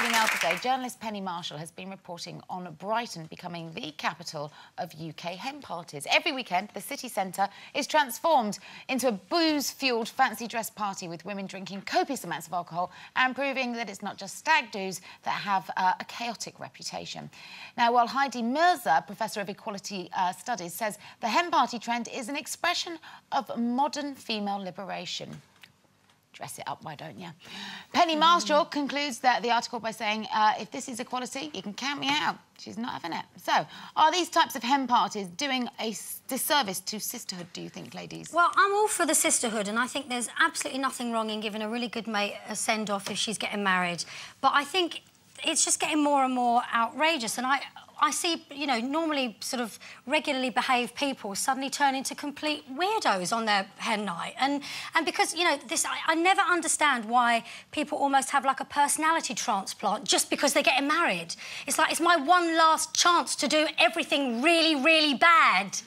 Daily Mail today, journalist Penny Marshall has been reporting on Brighton becoming the capital of UK hen parties. Every weekend, the city centre is transformed into a booze-fuelled fancy dress party with women drinking copious amounts of alcohol and proving that it's not just stag do's that have a chaotic reputation. Now, while Heidi Mirza, Professor of Equality Studies, says the hen party trend is an expression of modern female liberation. Dress it up, why don't you? Penny Marshall concludes the article by saying, if this is equality, you can count me out. She's not having it. So, are these types of hen parties doing a disservice to sisterhood, do you think, ladies? Well, I'm all for the sisterhood, and I think there's absolutely nothing wrong in giving a really good mate a send-off if she's getting married. But I think it's just getting more and more outrageous, and I see, you know, normally sort of regularly behaved people suddenly turn into complete weirdos on their hen night. And because, you know, I never understand why people almost have, like, a personality transplant just because they're getting married. It's like, it's my one last chance to do everything really, really bad,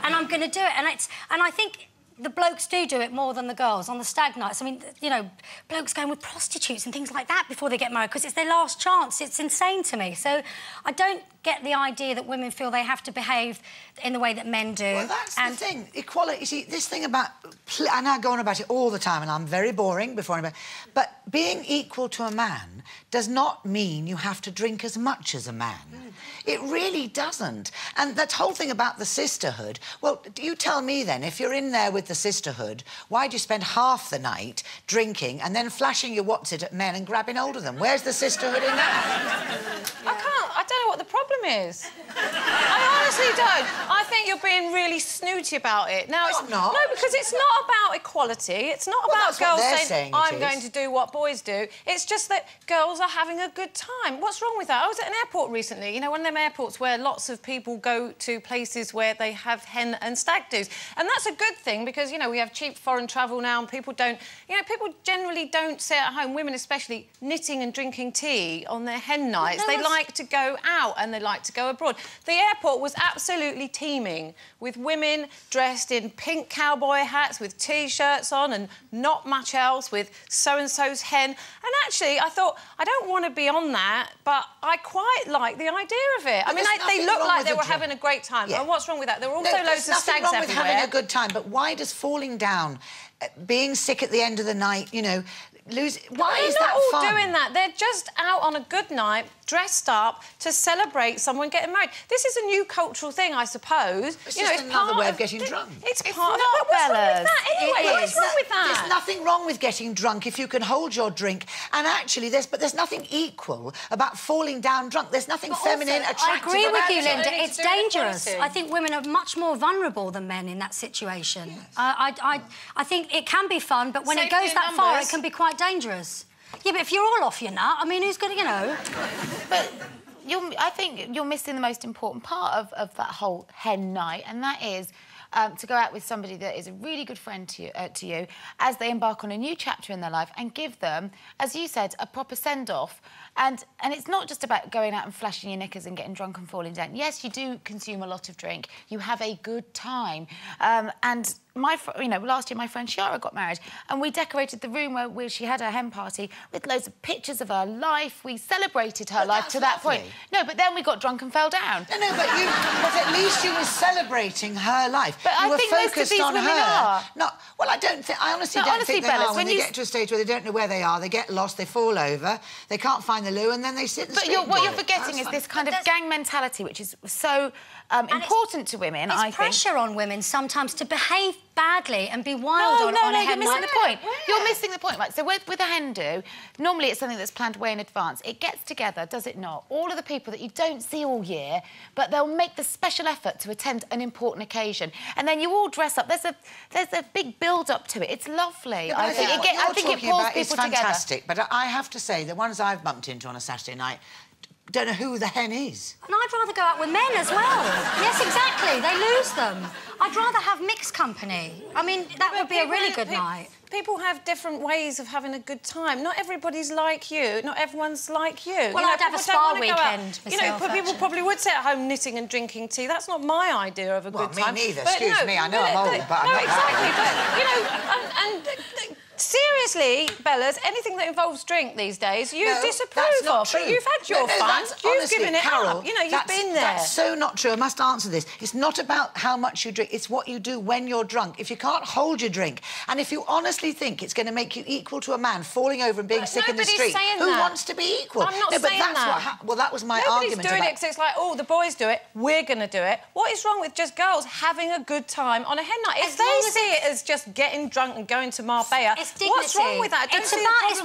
and I'm going to do it. And I think the blokes do it more than the girls on the stag nights. I mean, you know, blokes going with prostitutes and things like that before they get married because it's their last chance. It's insane to me. So I don't get the idea that women feel they have to behave in the way that men do. Well, that's the thing. Equality, you see, this thing about... And I go on about it all the time, and I'm very boring before anybody... But being equal to a man does not mean you have to drink as much as a man. It really doesn't. And that whole thing about the sisterhood... Well, you tell me, then, if you're in there with the sisterhood, why do you spend half the night drinking and then flashing your what's-it at men and grabbing hold of them? Where's the sisterhood in that? I don't know what the problem is. I honestly don't. I think you're being really snooty about it. Now, I'm not. No, because it's not about equality. It's not about girls saying I'm going to do what boys do. It's just that girls are having a good time. What's wrong with that? I was at an airport recently, you know, one of them airports where lots of people go to places where they have hen and stag do's. And that's a good thing because, you know, we have cheap foreign travel now and people don't... You know, people generally don't sit at home, women especially, knitting and drinking tea on their hen nights. They like to go out and they like to go abroad. The airport was absolutely teeming with women dressed in pink cowboy hats with T-shirts on and not much else, with so-and-so's hen. And actually, I thought, I don't want to be on that, but I quite like the idea of it. But I mean, they looked like they were having a great time. Yeah. And what's wrong with that? There were also loads of stags everywhere. There's nothing wrong with having a good time, but why does falling down, being sick at the end of the night, you know, why is that fun? They're not all doing that. They're just out on a good night, dressed up to celebrate someone getting married. This is a new cultural thing, I suppose. It's just another way of getting drunk. It's part of it. What's wrong with that? Anyway, what's wrong with that? There's nothing wrong with getting drunk if you can hold your drink. And actually, there's nothing equal about falling down drunk. There's nothing feminine, attractive. I agree with you, Linda. It's It's dangerous. I think women are much more vulnerable than men in that situation. Yes. I think it can be fun, but when it goes that far, it can be quite dangerous. Yeah, but if you're all off your nut, I mean, who's going to, you know... But I think you're missing the most important part of that whole hen night, and that is to go out with somebody that is a really good friend to you as they embark on a new chapter in their life and give them, as you said, a proper send-off. And it's not just about going out and flashing your knickers and getting drunk and falling down. Yes, you do consume a lot of drink. You have a good time. And you know, last year my friend Chiara got married and we decorated the room where she had her hen party with loads of pictures of her life. We celebrated her life to that point. No, but then we got drunk and fell down. No, but at least you were celebrating her life. But you I think most of these women are. No, well, I honestly don't think they are. When they get to a stage where they don't know where they are, they get lost, they fall over, they can't find the loo, and then they sit in the street. But what you're forgetting is this kind of gang mentality, which is so important to women, I think. There's pressure on women sometimes to behave badly and be wild on a hen night. You're missing the point. You're missing the point. Right, so with a hen do, normally it's something that's planned way in advance. It gets together, does it not? All of the people that you don't see all year, but they'll make the special effort to attend an important occasion. And then you all dress up. There's a big build-up to it. It's lovely. Yeah, I think it pulls people together. Fantastic, but I have to say, the ones I've bumped into on a Saturday night, don't know who the hen is. And I'd rather go out with men as well. Yes, exactly. They lose them. I'd rather have mixed company. I mean, that would be a really good night. People have different ways of having a good time. Not everybody's like you. Not everyone's like you. Well, I'd have a spa weekend myself, you know, people probably would sit at home knitting and drinking tea. That's not my idea of a good time. Me neither. Excuse me, I know I'm old, but I'm not exactly. But, you know, Seriously, Bellas, anything that involves drink these days, you disapprove of. True. But you've had your fun. You've given it Carol, up. You know, you've been there. That's so not true. I must answer this. It's not about how much you drink. It's what you do when you're drunk. If you can't hold your drink, and if you honestly think it's going to make you equal to a man falling over and being sick in the street, who wants to be equal? I'm not saying that. Well, that was my Nobody's argument. doing it because it's like, oh, the boys do it, we're going to do it. What is wrong with just girls having a good time on a hen night? If they see it as just getting drunk and going to Marbella, what's wrong with that? It's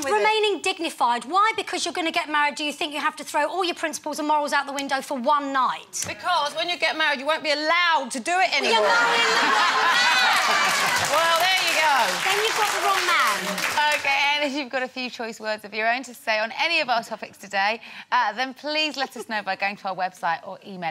remaining dignified. Why? Because you're going to get married, do you think you have to throw all your principles and morals out the window for one night? Because when you get married, you won't be allowed to do it anymore. You're marrying the wrong man. Well, there you go. Then you've got the wrong man. OK, and if you've got a few choice words of your own to say on any of our topics today, then please let us know by going to our website or emailing